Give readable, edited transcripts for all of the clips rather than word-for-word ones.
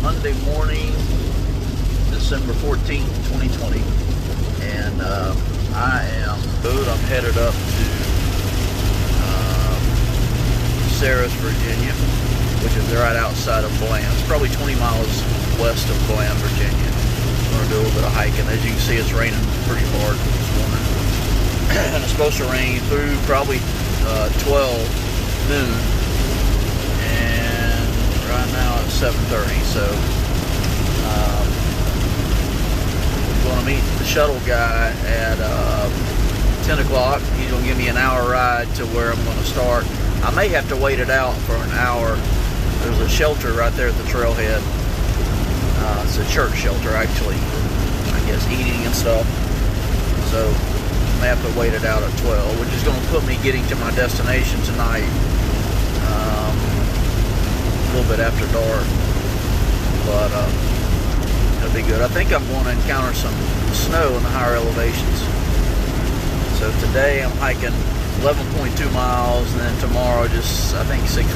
Monday morning, December 14th, 2020. And I'm headed up to Sarris, Virginia, which is right outside of Bland. It's probably 20 miles west of Bland, Virginia. I'm going to do a little bit of hiking. As you can see, it's raining pretty hard this morning. And it's supposed to rain through probably 12 noon. And right now it's 7:30, so I'm going to meet the shuttle guy at 10 o'clock. He's going to give me an hour ride to where I'm going to start. I may have to wait it out for an hour. There's a shelter right there at the trailhead. It's a church shelter, actually, I guess, eating and stuff. So I may have to wait it out at 12, which is going to put me getting to my destination tonight a little bit after dark. But it'll be good. I think I'm going to encounter some snow in the higher elevations. So today I'm hiking 11.2 miles, and then tomorrow just, I think, 6.2.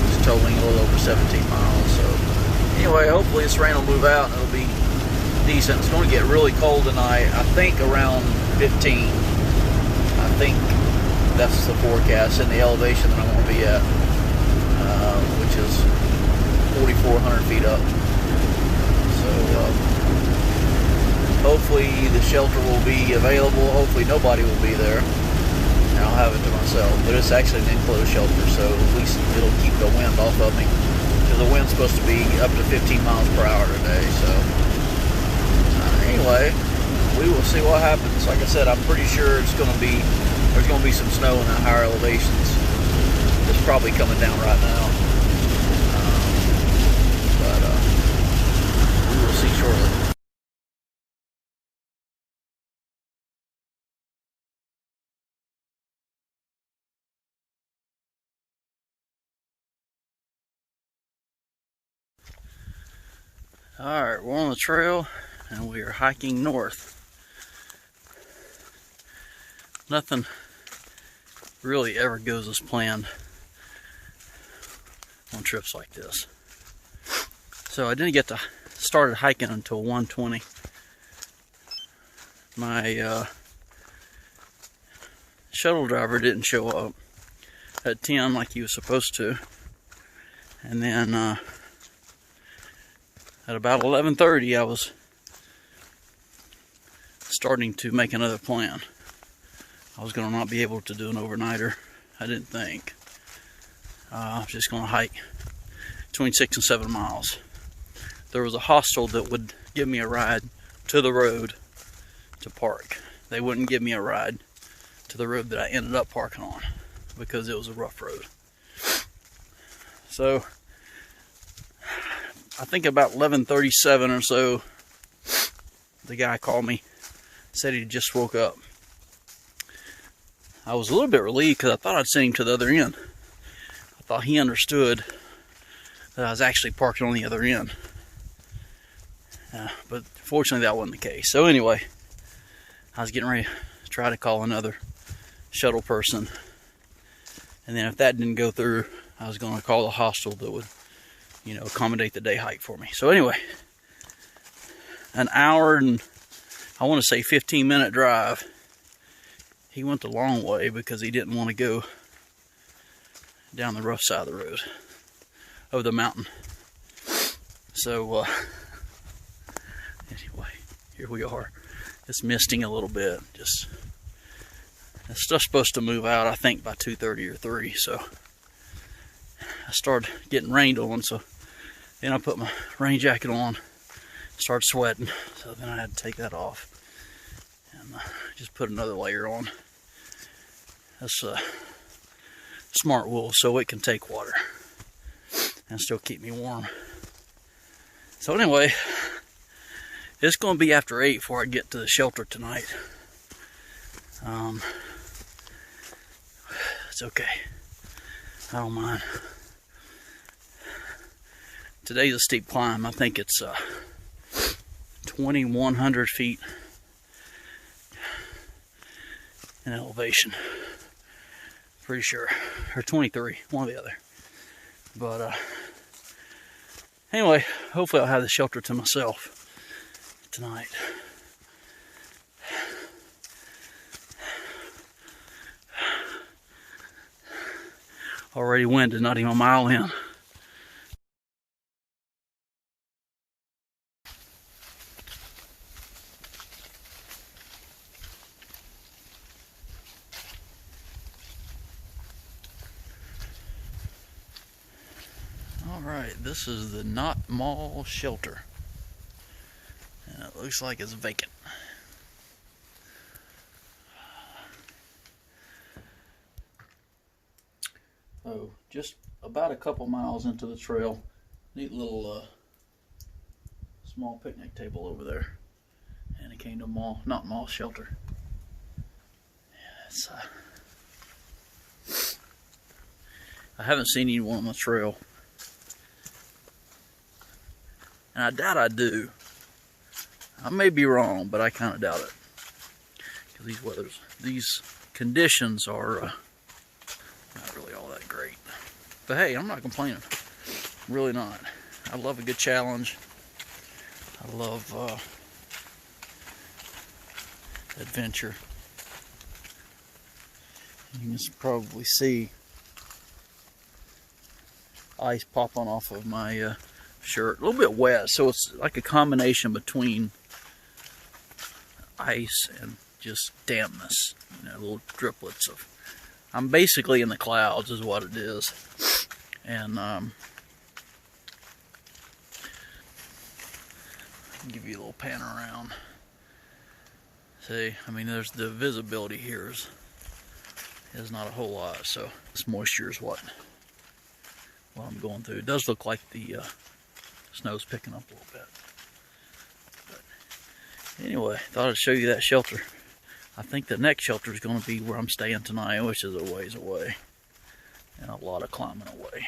Just totaling a little over 17 miles. So anyway, hopefully this rain will move out and it'll be decent. It's going to get really cold tonight. I think around 15. I think that's the forecast in the elevation that I'm going to be at, which is 4,400 feet up. So hopefully the shelter will be available. Hopefully nobody will be there, and I'll have it to myself. But it's actually an enclosed shelter, so at least it'll keep the wind off of me, because the wind's supposed to be up to 15 miles per hour today. So anyway, we will see what happens. Like I said, I'm pretty sure there's going to be some snow in the higher elevations. It's probably coming down right now, but we will see shortly. Alright, we're on the trail and we are hiking north. Nothing really ever goes as planned on trips like this. So I didn't get to start hiking until 1:20. My shuttle driver didn't show up at 10 like he was supposed to. And then at about 11:30, I was starting to make another plan. I was going to not be able to do an overnighter, I didn't think. I was just going to hike between 6 and 7 miles. There was a hostel that would give me a ride to the road to park. They wouldn't give me a ride to the road that I ended up parking on, because it was a rough road. So I think about 11:37 or so, the guy called me, said he just woke up. I was a little bit relieved, because I thought I'd sent him to the other end. I thought he understood that I was actually parking on the other end. But fortunately that wasn't the case. So anyway, I was getting ready to try to call another shuttle person. And then if that didn't go through, I was going to call the hostel that would, accommodate the day hike for me. So anyway, an hour and I want to say 15-minute drive. He went the long way because he didn't want to go down the rough side of the road, of the mountain. So anyway, here we are. It's misting a little bit. It's just supposed to move out, I think, by 2:30 or 3. So I started getting rained on. So then I put my rain jacket on, started sweating. So then I had to take that off and just put another layer on. That's smart wool, so it can take water and still keep me warm. So anyway, it's going to be after 8 before I get to the shelter tonight. It's okay. I don't mind. Today's a steep climb. I think it's 2,100 feet in elevation. Pretty sure. Or 23, one or the other. But anyway, hopefully I'll have the shelter to myself tonight. Already winded, not even a mile in. Alright, this is the Knot Mall shelter. And it looks like it's vacant. Oh, just about a couple miles into the trail. Neat little small picnic table over there. And it came to mall, Knot Mall shelter. Yeah, it's I haven't seen anyone on the trail. And I doubt I do. I may be wrong, but I kind of doubt it. Because these conditions are not really all that great. But hey, I'm not complaining. Really not. I love a good challenge. I love adventure. You can probably see ice popping off of my shirt. A little bit wet, so it's like a combination between ice and just dampness. You know, little driplets of. I'm basically in the clouds, is what it is. And give you a little pan around. See, I mean, there's the visibility here is not a whole lot, so this moisture is what I'm going through. It does look like the snow's picking up a little bit. But anyway, thought I'd show you that shelter. I think the next shelter is going to be where I'm staying tonight, which is a ways away. And a lot of climbing away.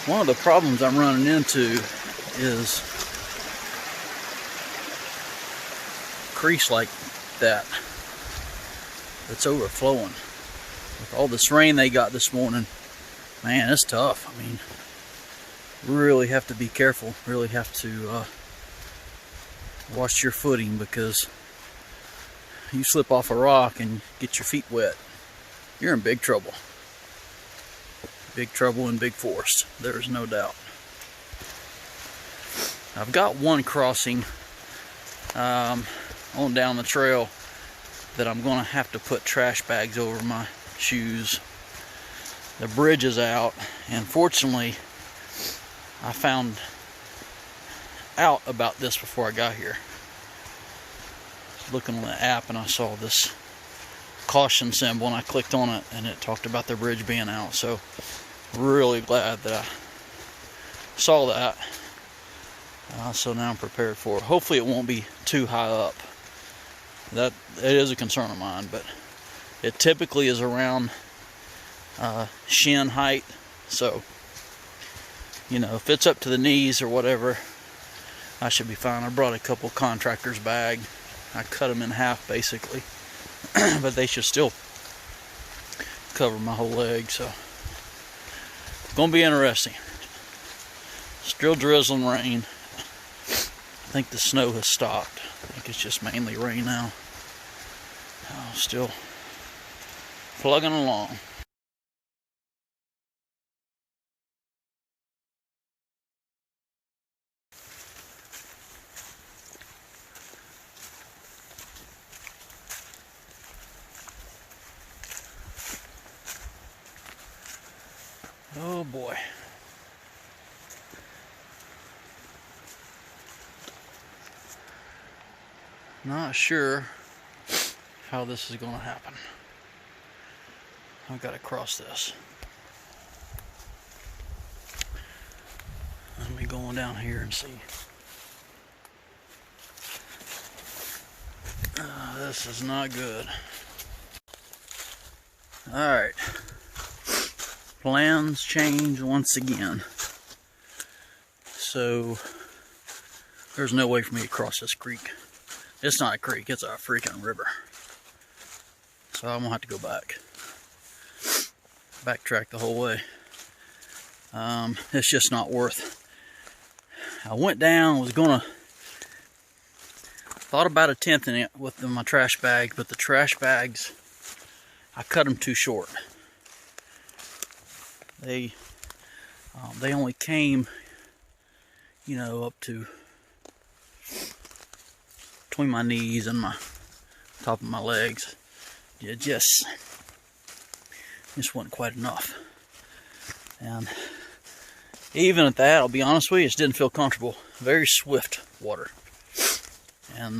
One of the problems I'm running into is crease like that that's overflowing. With all this rain they got this morning, man, it's tough. I mean, really have to be careful. Really have to watch your footing, because you slip off a rock and get your feet wet, you're in big trouble. Big trouble in big forest, there's no doubt. I've got one crossing on down the trail that I'm going to have to put trash bags over my shoes. The bridge is out, and fortunately I found out about this before I got here. I was looking on the app and I saw this caution symbol, and I clicked on it and it talked about the bridge being out. So really glad that I saw that. So now I'm prepared for it. Hopefully it won't be too high up. That it is a concern of mine, but it typically is around shin height. So, you know, if it's up to the knees or whatever, I should be fine. I brought a couple contractor's bag. I cut them in half basically, but they should still cover my whole leg. So it's gonna be interesting. Still drizzling rain. I think the snow has stopped. I think it's just mainly rain now. Still plugging along. Oh boy. Not sure how this is going to happen. I've got to cross this. Let me go on down here and see. This is not good. Alright. Plans change once again. So there's no way for me to cross this creek. It's not a creek, it's a freaking river. So I'm gonna have to go back. Backtrack the whole way. It's just not worth. I went down, thought about attempting it with my trash bag, but the trash bags, I cut them too short. They only came, you know, up to between my knees and my top of my legs. It just wasn't quite enough. And even at that, I'll be honest with you, it just didn't feel comfortable. Very swift water. And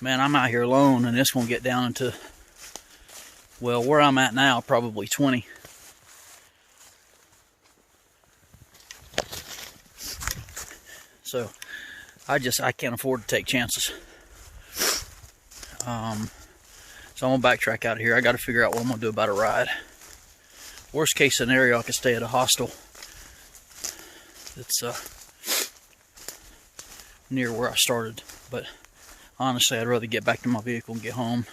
man, I'm out here alone, and it's gonna get down into, well, where I'm at now, probably 20. So I can't afford to take chances. So I'm gonna backtrack out of here. I gotta figure out what I'm gonna do about a ride. Worst case scenario, I could stay at a hostel. It's near where I started, but honestly, I'd rather get back to my vehicle and get home.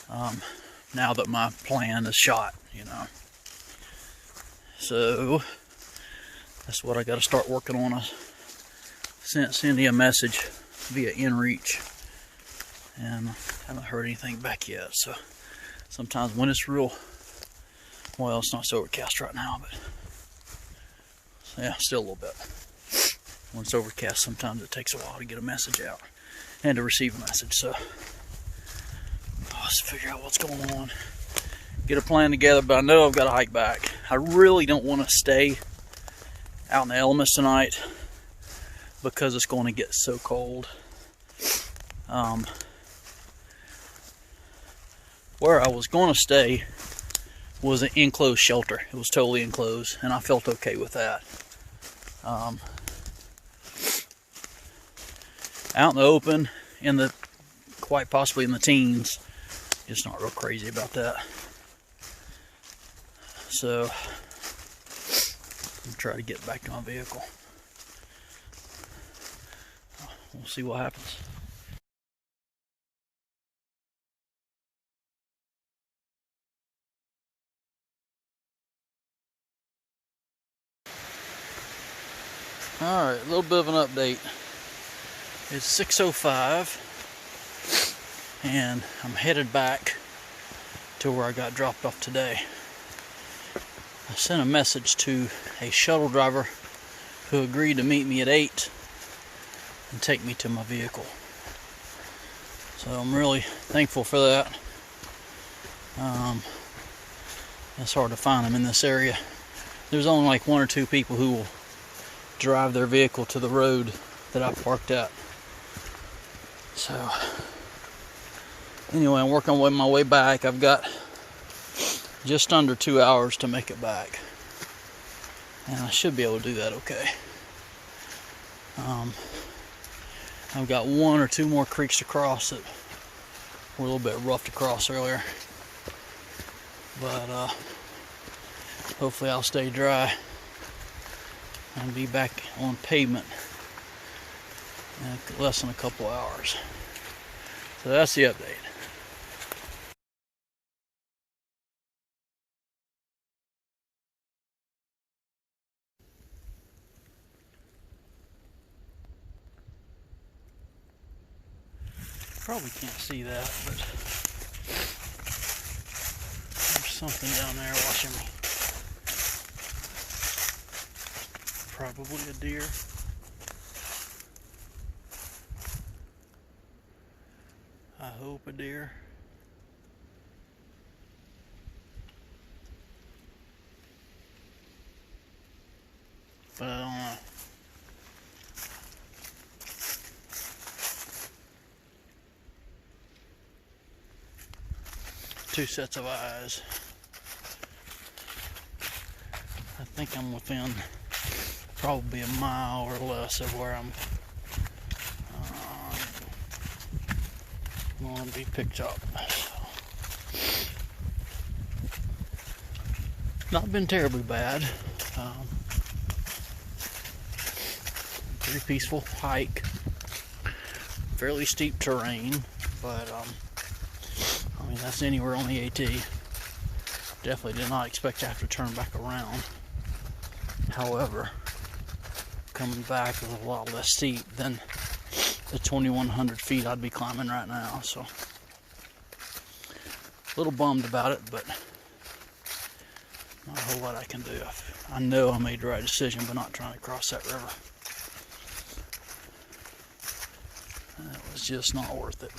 Now that my plan is shot, you know. So that's what I got to start working on. I sent Cindy a message via InReach, and I haven't heard anything back yet. So sometimes when it's real, well, it's not so overcast right now, but yeah, still a little bit. When it's overcast, sometimes it takes a while to get a message out and to receive a message. So let's figure out what's going on, get a plan together. But I know I've got to hike back. I really don't want to stay out in the elements tonight because it's going to get so cold. Where I was going to stay was an enclosed shelter. It was totally enclosed, and I felt okay with that. Out in the open, quite possibly in the teens, just not real crazy about that. So I'm try to get back to my vehicle. We'll see what happens. Alright, a little bit of an update. It's 6:05 and I'm headed back to where I got dropped off today. I sent a message to a shuttle driver who agreed to meet me at 8 and take me to my vehicle. So I'm really thankful for that. It's hard to find them in this area. There's only like 1 or 2 people who will drive their vehicle to the road that I parked at. So anyway, I'm working on my way back. I've got just under 2 hours to make it back, and I should be able to do that okay. I've got 1 or 2 more creeks to cross that were a little bit rough to cross earlier, but hopefully I'll stay dry and be back on pavement in less than a couple hours. So that's the update. Probably can't see that, but there's something down there watching me. Probably a deer. I hope a deer. But I don't know. Two sets of eyes. I think I'm within probably a mile or less of where I'm going to be picked up. Not been terribly bad. Pretty peaceful hike. Fairly steep terrain, but I mean, that's anywhere on the AT. Definitely did not expect to have to turn back around. However, coming back was a lot less steep than the 2,100 feet I'd be climbing right now, so a little bummed about it, but not a whole lot I can do. I know I made the right decision by not trying to cross that river. That was just not worth it.